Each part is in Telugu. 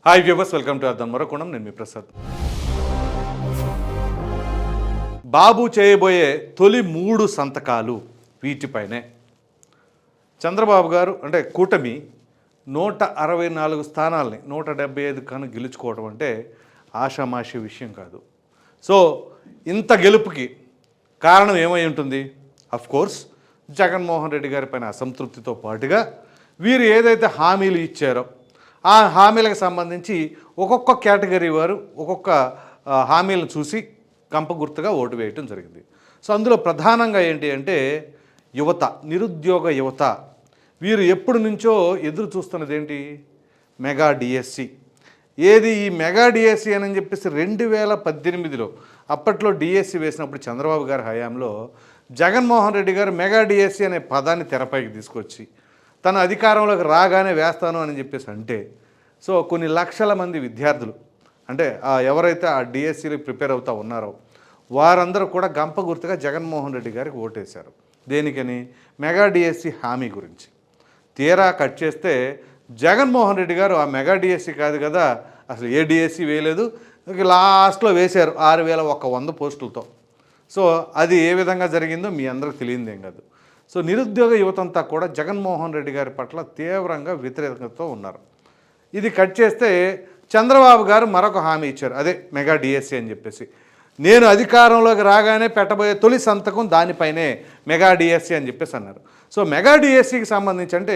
హాయ్ వ్యూవర్స్, వెల్కమ్ టు అర్థం మరొకోణం. నేను మీ ప్రసాద్. బాబు చేయబోయే తొలి 3 సంతకాలు వీటిపైనే. చంద్రబాబు గారు అంటే కూటమి 164 స్థానాల్ని 175 కను గెలుచుకోవడం అంటే ఆషామాషి విషయం కాదు. సో ఇంత గెలుపుకి కారణం ఏమై ఉంటుంది? అఫ్కోర్స్ జగన్మోహన్ రెడ్డి గారి పైన అసంతృప్తితో పాటుగా వీరు ఏదైతే హామీలు ఇచ్చారో ఆ హామీలకు సంబంధించి ఒక్కొక్క కేటగిరీ వారు ఒక్కొక్క హామీలను చూసి కంప గుర్తుగా ఓటు వేయటం జరిగింది. సో అందులో ప్రధానంగా ఏంటి అంటే యువత, నిరుద్యోగ యువత. వీరు ఎప్పటి నుంచో ఎదురు చూస్తున్నది ఏంటి? Mega DSC. ఏది ఈ మెగా డిఎస్సి అని చెప్పేసి 2018లో అప్పట్లో డిఎస్సి వేసినప్పుడు చంద్రబాబు గారి హయాంలో జగన్మోహన్ రెడ్డి గారు మెగా డిఎస్సి అనే పదాన్ని తెరపైకి తీసుకొచ్చి తన అధికారంలోకి రాగానే వేస్తాను అని చెప్పేసి అంటే సో కొన్ని లక్షల మంది విద్యార్థులు అంటే ఎవరైతే ఆ డిఎస్సికి ప్రిపేర్ అవుతూ ఉన్నారో వారందరూ కూడా గంప గుర్తుగా జగన్మోహన్ రెడ్డి గారికి ఓటేశారు. దేనికని? మెగా డిఎస్సి హామీ గురించి. తీరా కట్ చేస్తే జగన్మోహన్ రెడ్డి గారు ఆ మెగా డిఎస్సి కాదు కదా, అసలు ఏ డిఎస్సి వేయలేదు, లాస్ట్లో వేశారు 6100 పోస్టులతో. సో అది ఏ విధంగా జరిగిందో మీ అందరికి తెలియదేం కాదు. సో నిరుద్యోగ యువతంతా కూడా జగన్మోహన్ రెడ్డి గారి పట్ల తీవ్రంగా వ్యతిరేకతతో ఉన్నారు. ఇది కట్ చేస్తే చంద్రబాబు గారు మరొక హామీ ఇచ్చారు, అదే మెగా డిఎస్సి అని చెప్పేసి. నేను అధికారంలోకి రాగానే పెట్టబోయే తొలి సంతకం దానిపైనే మెగా డిఎస్సి అని చెప్పేసి అన్నారు. సో మెగా డిఎస్సికి సంబంధించి అంటే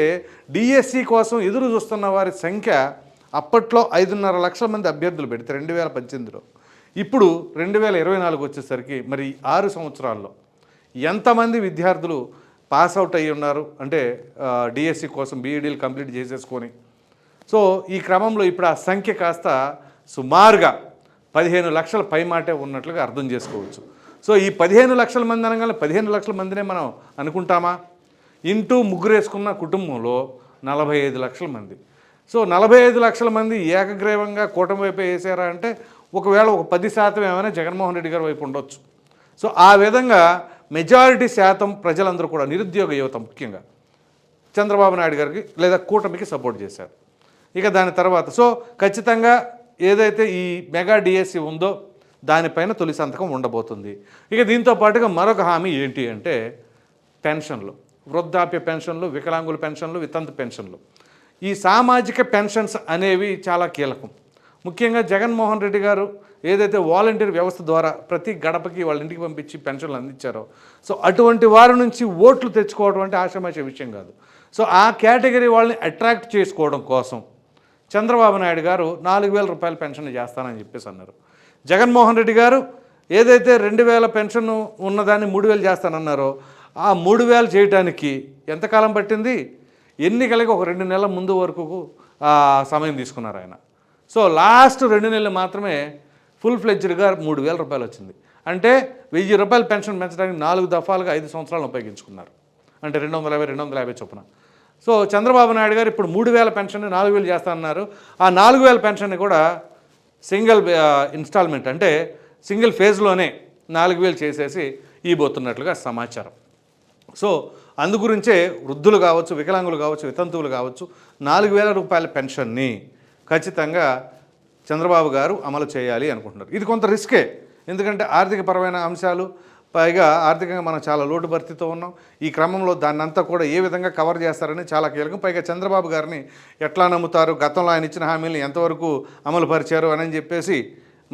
డిఎస్సి కోసం ఎదురు చూస్తున్న వారి సంఖ్య అప్పట్లో 5.5 లక్షల మంది అభ్యర్థులు పెడితే 2018లో, ఇప్పుడు 2024 వచ్చేసరికి మరి 6 సంవత్సరాల్లో ఎంతమంది విద్యార్థులు పాస్ అవుట్ అయ్యి ఉన్నారు అంటే డిఎస్సి కోసం బీఈడీలు కంప్లీట్ చేసేసుకొని. సో ఈ క్రమంలో ఇప్పుడు ఆ సంఖ్య కాస్త సుమారుగా 15 లక్షల పైమాటే ఉన్నట్లుగా అర్థం చేసుకోవచ్చు. సో ఈ 15 లక్షల మంది అనగానే 15 లక్షల మందినే మనం అనుకుంటామా? ఇంటూ ముగ్గురు వేసుకున్న కుటుంబంలో 45 లక్షల మంది. సో 45 లక్షల మంది ఏకగ్రీవంగా కూటమి వైపు వేసారా అంటే ఒకవేళ ఒక 10% ఏమైనా జగన్మోహన్ రెడ్డి గారి వైపు ఉండొచ్చు. సో ఆ విధంగా మెజారిటీ శాతం ప్రజలందరూ కూడా నిరుద్యోగ యువత ముఖ్యంగా చంద్రబాబు నాయుడు గారికి లేదా కూటమికి సపోర్ట్ చేశారు. ఇక దాని తర్వాత సో ఖచ్చితంగా ఏదైతే ఈ మెగా డిఎస్సి ఉందో దానిపైన తొలి సంతకం ఉండబోతుంది. ఇక దీంతో పాటుగా మరొక హామీ ఏంటి అంటే పెన్షన్లు, వృద్ధాప్య పెన్షన్లు, వికలాంగుల పెన్షన్లు, వితంతు పెన్షన్లు. ఈ సామాజిక పెన్షన్స్ అనేవి చాలా కీలకం. ముఖ్యంగా జగన్మోహన్ రెడ్డి గారు ఏదైతే వాలంటీర్ వ్యవస్థ ద్వారా ప్రతి గడపకి వాళ్ళ ఇంటికి పంపించి పెన్షన్లు అందించారో సో అటువంటి వారి నుంచి ఓట్లు తెచ్చుకోవడం అంటే ఆషామాషి విషయం కాదు. సో ఆ కేటగిరీ వాళ్ళని అట్రాక్ట్ చేసుకోవడం కోసం చంద్రబాబు నాయుడు గారు 4,000 రూపాయల పెన్షన్ చేస్తానని చెప్పేసి అన్నారు. జగన్మోహన్ రెడ్డి గారు ఏదైతే 2,000 పెన్షన్ ఉన్నదాన్ని 3,000 చేస్తానన్నారో ఆ 3,000 చేయడానికి ఎంతకాలం పట్టింది? ఎన్నికలకి ఒక 2 నెలల ముందు వరకు సమయం తీసుకున్నారు ఆయన. సో లాస్ట్ 2 నెలలు మాత్రమే ఫుల్ ఫ్లెడ్జ్డ్గా 3,000 రూపాయలు వచ్చింది. అంటే 1,000 రూపాయల పెన్షన్ పెంచడానికి 4 దఫాలుగా 5 సంవత్సరాలు ఉపయోగించుకున్నారు. అంటే 250 చొప్పున. సో చంద్రబాబు నాయుడు గారు ఇప్పుడు 3,000 పెన్షన్ 4,000 చేస్తానన్నారు. ఆ 4,000 పెన్షన్ని కూడా సింగిల్ ఇన్స్టాల్మెంట్ అంటే సింగిల్ ఫేజ్లోనే 4,000 చేసేసి ఇవ్వబోతున్నట్లుగా సమాచారం. సో అందుగురించే వృద్ధులు కావచ్చు, వికలాంగులు కావచ్చు, వితంతువులు కావచ్చు 4,000 రూపాయల పెన్షన్ని ఖచ్చితంగా చంద్రబాబు గారు అమలు చేయాలి అనుకుంటున్నారు. ఇది కొంత రిస్కే, ఎందుకంటే ఆర్థికపరమైన అంశాలు, పైగా ఆర్థికంగా మనం చాలా లోటు భర్తీతో ఉన్నాం. ఈ క్రమంలో దాన్నంతా కూడా ఏ విధంగా కవర్ చేస్తారని చాలా కీలకం. పైగా చంద్రబాబు గారిని ఎట్లా నమ్ముతారు, గతంలో ఆయన ఇచ్చిన హామీలను ఎంతవరకు అమలు పరిచారు అని చెప్పేసి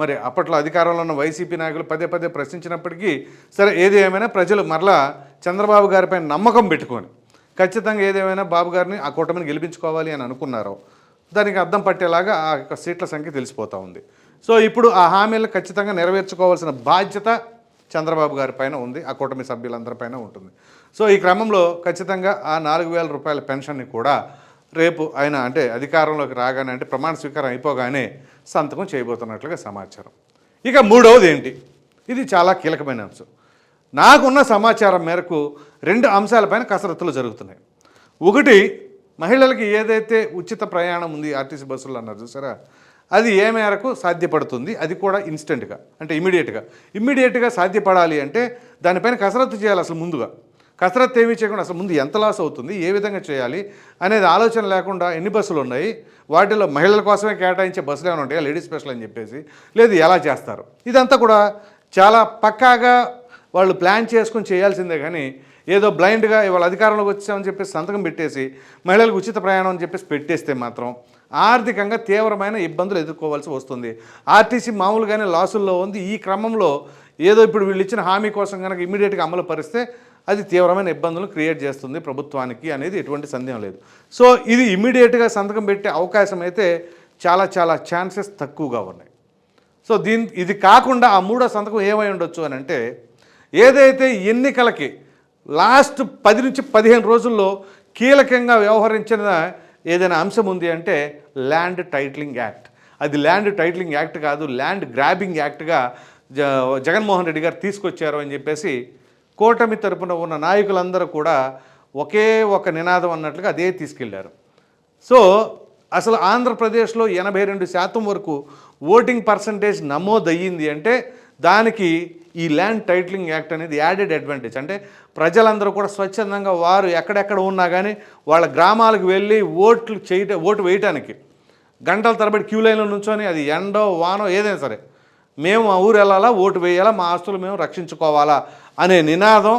మరి అప్పట్లో అధికారంలో ఉన్న వైసీపీ నాయకులు పదే పదే ప్రశ్నించినప్పటికీ సరే ఏది ఏమైనా ప్రజలు మరలా చంద్రబాబు గారిపై నమ్మకం పెట్టుకొని ఖచ్చితంగా ఏదేమైనా బాబు గారిని ఆ కూటమిని గెలిపించుకోవాలి అని అనుకున్నారో దానికి అర్థం పట్టేలాగా ఆ యొక్క సీట్ల సంఖ్య తెలిసిపోతూ ఉంది. సో ఇప్పుడు ఆ హామీలు ఖచ్చితంగా నెరవేర్చుకోవాల్సిన బాధ్యత చంద్రబాబు గారి పైన ఉంది, ఆ కూటమి సభ్యులందరిపైన ఉంటుంది. సో ఈ క్రమంలో ఖచ్చితంగా ఆ 4,000 రూపాయల పెన్షన్ని కూడా రేపు ఆయన అంటే అధికారంలోకి రాగానే అంటే ప్రమాణ స్వీకారం అయిపోగానే సంతకం చేయబోతున్నట్లుగా సమాచారం. ఇక మూడవది ఏంటి? ఇది చాలా కీలకమైన అంశం. నాకున్న సమాచారం మేరకు 2 అంశాలపైన కసరత్తులు జరుగుతున్నాయి. ఒకటి, మహిళలకి ఏదైతే ఉచిత ప్రయాణం ఉంది ఆర్టీసీ బస్సులు అన్నారు చూసారా, అది ఏ మేరకు సాధ్యపడుతుంది, అది కూడా ఇన్స్టెంట్గా అంటే ఇమ్మీడియట్గా సాధ్యపడాలి అంటే దానిపైన కసరత్తు చేయాలి అసలు ముందుగా. కసరత్తు ఏమీ చేయకుండా అసలు ముందు ఎంత లాస్ అవుతుంది, ఏ విధంగా చేయాలి అనేది ఆలోచన లేకుండా ఎన్ని బస్సులు ఉన్నాయి, వాటిలో మహిళల కోసమే కేటాయించే బస్సులు ఏమైనా ఉంటాయా, లేడీస్ స్పెషల్ అని చెప్పేసి, లేదు ఎలా చేస్తారు, ఇదంతా కూడా చాలా పక్కాగా వాళ్ళు ప్లాన్ చేసుకుని చేయాల్సిందే. కానీ ఏదో బ్లైండ్గా ఇవాళ అధికారంలోకి వచ్చామని చెప్పేసి సంతకం పెట్టేసి మహిళలకు ఉచిత ప్రయాణం అని చెప్పేసి పెట్టేస్తే మాత్రం ఆర్థికంగా తీవ్రమైన ఇబ్బందులు ఎదుర్కోవాల్సి వస్తుంది. ఆర్టీసీ మామూలుగానే లాసుల్లో ఉంది. ఈ క్రమంలో ఏదో ఇప్పుడు వీళ్ళు ఇచ్చిన హామీ కోసం కనుక ఇమీడియట్గా అమలు పరిస్తే అది తీవ్రమైన ఇబ్బందులు క్రియేట్ చేస్తుంది ప్రభుత్వానికి అనేది ఎటువంటి సందేహం లేదు. సో ఇది ఇమీడియట్గా సంతకం పెట్టే అవకాశం అయితే చాలా చాలా ఛాన్సెస్ తక్కువగా ఉన్నాయి. సో ఇది కాకుండా ఆ మూడో సంతకం ఏమై ఉండొచ్చు అని అంటే, ఏదైతే ఎన్నికలకి లాస్ట్ 10 నుంచి 15 రోజుల్లో కీలకంగా వ్యవహరించిన ఏదైనా అంశం ఉంది అంటే ల్యాండ్ టైటిలింగ్ యాక్ట్. అది ల్యాండ్ టైటిలింగ్ యాక్ట్ కాదు, ల్యాండ్ గ్రాబింగ్ యాక్ట్గా జగన్మోహన్ రెడ్డి గారు తీసుకొచ్చారు అని చెప్పేసి కూటమి తరపున ఉన్న నాయకులందరూ కూడా ఒకే ఒక నినాదం అన్నట్లుగా అదే తీసుకెళ్లారు. సో అసలు ఆంధ్రప్రదేశ్లో 82% వరకు ఓటింగ్ పర్సంటేజ్ నమోదయ్యింది అంటే దానికి ఈ ల్యాండ్ టైటిలింగ్ యాక్ట్ అనేది యాడెడ్ అడ్వాంటేజ్. అంటే ప్రజలందరూ కూడా స్వచ్ఛందంగా వారు ఎక్కడెక్కడ ఉన్నా కానీ వాళ్ళ గ్రామాలకు వెళ్ళి ఓటు వేయటానికి గంటల తరబడి క్యూ లైన్లో నుంచొని, అది ఎండో వానో ఏదైనా సరే, మేము మా ఊరు వెళ్ళాలా, ఓటు వేయాలా, మా ఆస్తులు మేము రక్షించుకోవాలా అనే నినాదం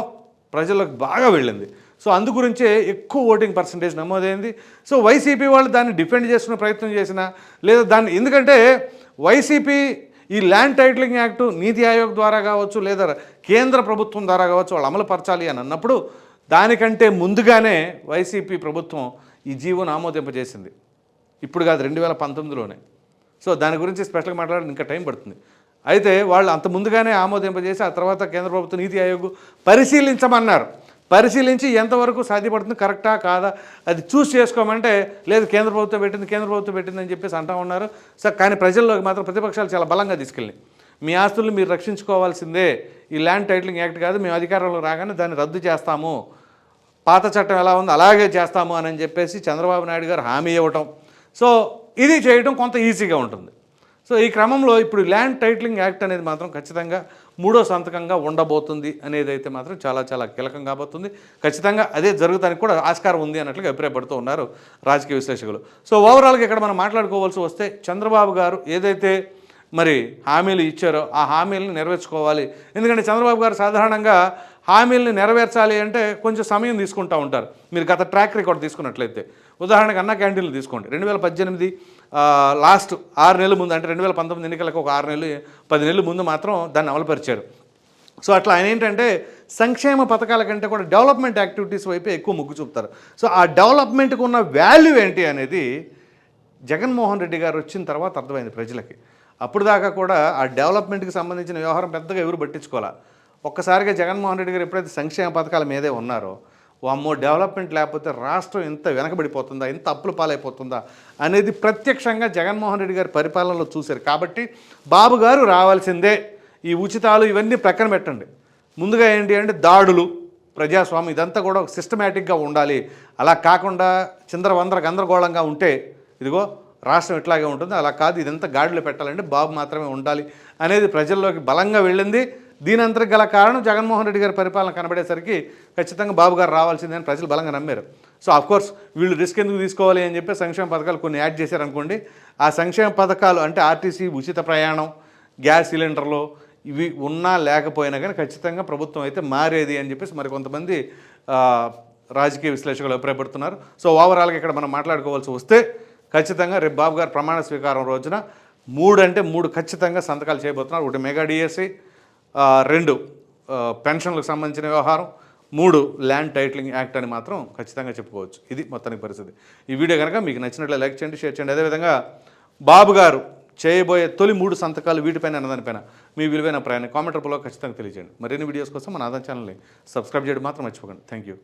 ప్రజలకు బాగా వెళ్ళింది. సో అందు గురించే ఎక్కువ ఓటింగ్ పర్సంటేజ్ నమోదైంది. సో వైసీపీ వాళ్ళు దాన్ని డిఫెండ్ చేసుకునే ప్రయత్నం చేసినా లేదా దాన్ని, ఎందుకంటే వైసీపీ ఈ ల్యాండ్ టైటిలింగ్ యాక్టు నీతి ఆయోగ్ ద్వారా కావచ్చు లేదా కేంద్ర ప్రభుత్వం ద్వారా కావచ్చు వాళ్ళు అమలుపరచాలి అని అన్నప్పుడు దానికంటే ముందుగానే వైసీపీ ప్రభుత్వం ఈ జీవోను ఆమోదింపజేసింది. ఇప్పుడు కాదు, 2019లోనే. సో దాని గురించి స్పెషల్గా మాట్లాడడం ఇంకా టైం పడుతుంది. అయితే వాళ్ళు అంత ముందుగానే ఆమోదింపజేసి ఆ తర్వాత కేంద్ర ప్రభుత్వం నీతి ఆయోగ్ పరిశీలించమన్నారు. పరిశీలించి ఎంతవరకు సాధ్యపడుతుంది, కరెక్టా కాదా అది చూస్ చేసుకోమంటే లేదు కేంద్ర ప్రభుత్వం పెట్టింది అని చెప్పేసి అంటా ఉన్నారు. సో కానీ ప్రజల్లోకి మాత్రం ప్రతిపక్షాలు చాలా బలంగా తీసుకెళ్ళి మీ ఆస్తులను మీరు రక్షించుకోవాల్సిందే, ఈ ల్యాండ్ టైటిలింగ్ యాక్ట్ కాదు, మేము అధికారంలో రాగానే దాన్ని రద్దు చేస్తాము, పాత చట్టం ఎలా ఉందో అలాగే చేస్తాము అని చెప్పేసి చంద్రబాబు నాయుడు గారు హామీ ఇవ్వటం. సో ఇది చేయడం కొంత ఈజీగా ఉంటుంది. సో ఈ క్రమంలో ఇప్పుడు ల్యాండ్ టైటిలింగ్ యాక్ట్ అనేది మాత్రం ఖచ్చితంగా మూడో సంతకంగా ఉండబోతుంది అనేది అయితే మాత్రం చాలా చాలా కీలకం కాబోతుంది. ఖచ్చితంగా అదే జరుగుతానికి కూడా ఆస్కారం ఉంది అన్నట్లుగా అభిప్రాయపడుతూ ఉన్నారు రాజకీయ విశ్లేషకులు. సో ఓవరాల్గా ఇక్కడ మనం మాట్లాడుకోవాల్సి వస్తే చంద్రబాబు గారు ఏదైతే మరి హామీలు ఇచ్చారో ఆ హామీలను నెరవేర్చుకోవాలి. ఎందుకంటే చంద్రబాబు గారు సాధారణంగా హామీలను నెరవేర్చాలి అంటే కొంచెం సమయం తీసుకుంటూ ఉంటారు. మీరు గత ట్రాక్ రికార్డ్ తీసుకున్నట్లయితే ఉదాహరణకు అన్న క్యాంటీన్లు తీసుకోండి. 2018 లాస్ట్ 6 నెలల ముందు, అంటే 2019 ఎన్నికలకు ఒక 6 నెలలు 10 నెలల ముందు మాత్రం దాన్ని అమలుపరిచారు. సో అట్లా ఆయన ఏంటంటే సంక్షేమ పథకాల కంటే కూడా డెవలప్మెంట్ యాక్టివిటీస్ వైపే ఎక్కువ మొగ్గు చూపుతారు. సో ఆ డెవలప్మెంట్కి ఉన్న వాల్యూ ఏంటి అనేది జగన్మోహన్ రెడ్డి గారు వచ్చిన తర్వాత అర్థమైంది ప్రజలకి. అప్పుడు దాకా కూడా ఆ డెవలప్మెంట్కి సంబంధించిన వ్యవహారం పెద్దగా ఎవరు పట్టించుకోవాలి. ఒక్కసారిగా జగన్మోహన్ రెడ్డి గారు ఎప్పుడైతే సంక్షేమ పథకాల మీదే ఉన్నారో, అమ్మో డెవలప్మెంట్ లేకపోతే రాష్ట్రం ఎంత వెనకబడిపోతుందా, ఎంత అప్పుల పాలైపోతుందా అనేది ప్రత్యక్షంగా జగన్మోహన్ రెడ్డి గారి పరిపాలనలో చూశారు. కాబట్టి బాబు గారు రావాల్సిందే, ఈ ఉచితాలు ఇవన్నీ ప్రక్కన పెట్టండి, ముందుగా ఏంటి అంటే దాడులు, ప్రజాస్వామ్యం ఇదంతా కూడా ఒక సిస్టమేటిక్గా ఉండాలి. అలా కాకుండా గందరగోళంగా ఉంటే ఇదిగో రాష్ట్రం ఇట్లాగే ఉంటుంది, అలా కాదు ఇదంతా గాడిలో పెట్టాలంటే బాబు మాత్రమే ఉండాలి అనేది ప్రజల్లోకి బలంగా వెళ్ళింది. దీని అంతకు గల కారణం జగన్మోహన్ రెడ్డి గారి పరిపాలన కనబడేసరికి ఖచ్చితంగా బాబు గారు రావాల్సిందని ప్రజలు బలంగా నమ్మారు. సో అఫ్కోర్స్ వీళ్ళు రిస్క్ ఎందుకు తీసుకోవాలి అని చెప్పి సంక్షేమ పథకాలు కొన్ని యాడ్ చేశారనుకోండి. ఆ సంక్షేమ పథకాలు అంటే ఆర్టీసీ ఉచిత ప్రయాణం, గ్యాస్ సిలిండర్లు ఇవి ఉన్నా లేకపోయినా కానీ ఖచ్చితంగా ప్రభుత్వం అయితే మారేది అని చెప్పేసి మరి కొంతమంది రాజకీయ విశ్లేషకులు అభిప్రాయపడుతున్నారు. సో ఓవరాల్గా ఇక్కడ మనం మాట్లాడుకోవాల్సి వస్తే ఖచ్చితంగా రేపు బాబు గారు ప్రమాణ స్వీకారం రోజున 3 ఖచ్చితంగా సంతకాలు చేయబోతున్నారు. ఒకటి మెగా డిఎస్సి, 2 పెన్షన్లకు సంబంధించిన వ్యవహారం, 3 ల్యాండ్ టైటిలింగ్ యాక్ట్ అని మాత్రం ఖచ్చితంగా చెప్పుకోవచ్చు. ఇది మొత్తానికి పరిస్థితి. ఈ వీడియో కనుక మీకు నచ్చినట్లయితే లైక్ చేయండి, షేర్ చేయండి. అదేవిధంగా బాబు గారు చేయబోయే తొలి 3 సంతకాలు వీటిపైన అన్నదానిపైన మీ విలువైన ప్రయాణం కామెంట్ రూపంలో ఖచ్చితంగా తెలియజేయండి. మరిన్ని వీడియోస్ కోసం మన ఆదాయం ఛానల్ని సబ్స్క్రైబ్ చేయడం మాత్రం మర్చిపోకండి. Thank you.